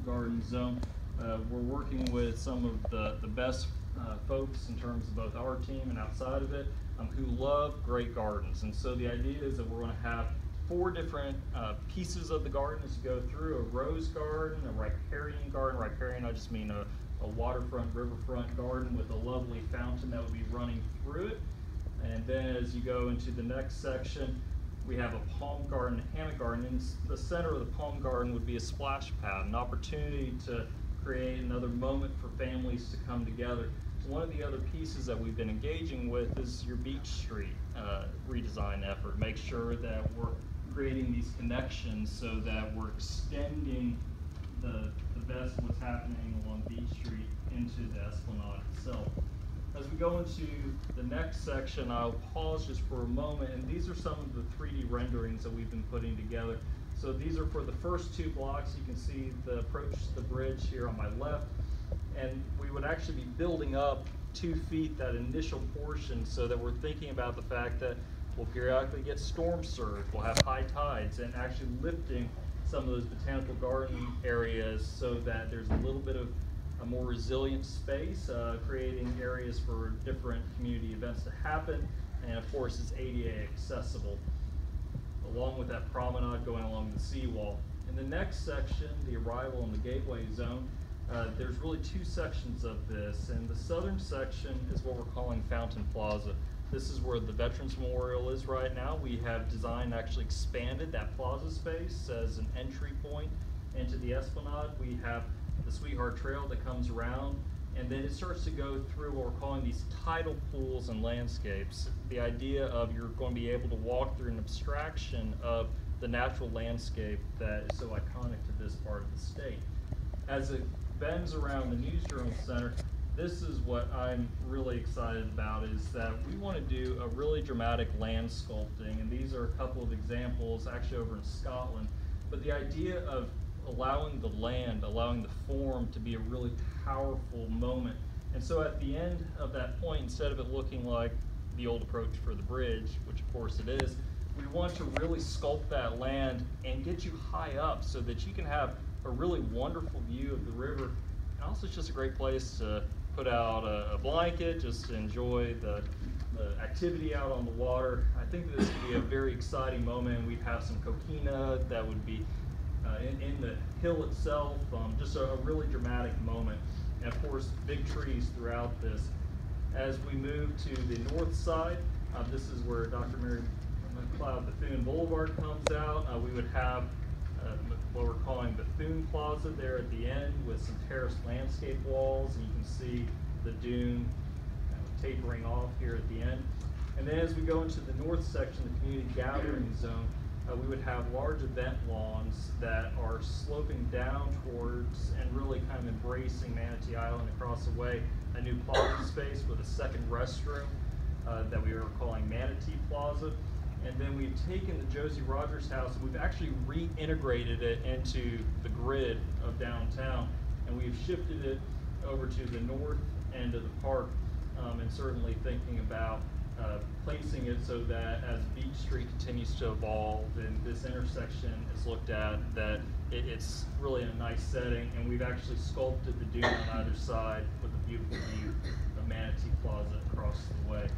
garden zone. We're working with some of the best folks in terms of both our team and outside of it who love great gardens. And so the idea is that we're going to have 4 different pieces of the garden as you go through: a rose garden, a riparian garden. Riparian, I just mean a waterfront, riverfront garden with a lovely fountain that will be running through it. And then as you go into the next section, we have a palm garden, a hammock garden. In the center of the palm garden would be a splash pad, an opportunity to create another moment for families to come together. So one of the other pieces that we've been engaging with is your Beach Street redesign effort. Make sure that we're creating these connections so that we're extending the best of what's happening along Beach Street into the Esplanade itself. As we go into the next section, I'll pause just for a moment, and these are some of the 3D renderings that we've been putting together. So these are for the first 2 blocks. You can see the approach to the bridge here on my left, and we would actually be building up 2 feet that initial portion, so that we're thinking about the fact that we'll periodically get storm surge, we'll have high tides, and actually lifting some of those botanical garden areas so that there's a little bit of a more resilient space, creating areas for different community events to happen, and of course it's ADA accessible, along with that promenade going along the seawall. In the next section, the arrival and the gateway zone, there's really 2 sections of this, and the southern section is what we're calling Fountain Plaza. This is where the Veterans Memorial is right now. We have designed, actually expanded that plaza space as an entry point into the Esplanade. We have the Sweetheart Trail that comes around, and then it starts to go through what we're calling these tidal pools and landscapes. The idea of you're going to be able to walk through an abstraction of the natural landscape that is so iconic to this part of the state. As it bends around the News Journal Center, this is what I'm really excited about, is that we want to do a really dramatic land sculpting, and these are a couple of examples actually over in Scotland. But the idea of allowing the land, allowing the form to be a really powerful moment. And so at the end of that point, instead of it looking like the old approach for the bridge, which of course it is, we want to really sculpt that land and get you high up so that you can have a really wonderful view of the river. And also it's just a great place to put out a blanket, just to enjoy the activity out on the water. I think that this would be a very exciting moment. We'd have some coquina that would be in the hill itself, just a really dramatic moment. And of course, big trees throughout this. As we move to the north side, this is where Dr. Mary McLeod Bethune Boulevard comes out. We would have what we're calling Bethune Plaza there at the end with some terraced landscape walls, and you can see the dune tapering off here at the end. And then as we go into the north section, the community gathering zone, we would have large event lawns that are sloping down towards and really kind of embracing Manatee Island across the way. A new plaza space with a second restroom that we are calling Manatee Plaza. And then we've taken the Josie Rogers house and we've actually reintegrated it into the grid of downtown. And we've shifted it over to the north end of the park, and certainly thinking about placing it so that as Beach Street continues to evolve and this intersection is looked at, that it's really in a nice setting, and we've actually sculpted the dune on either side with a beautiful view of Manatee Plaza across the way.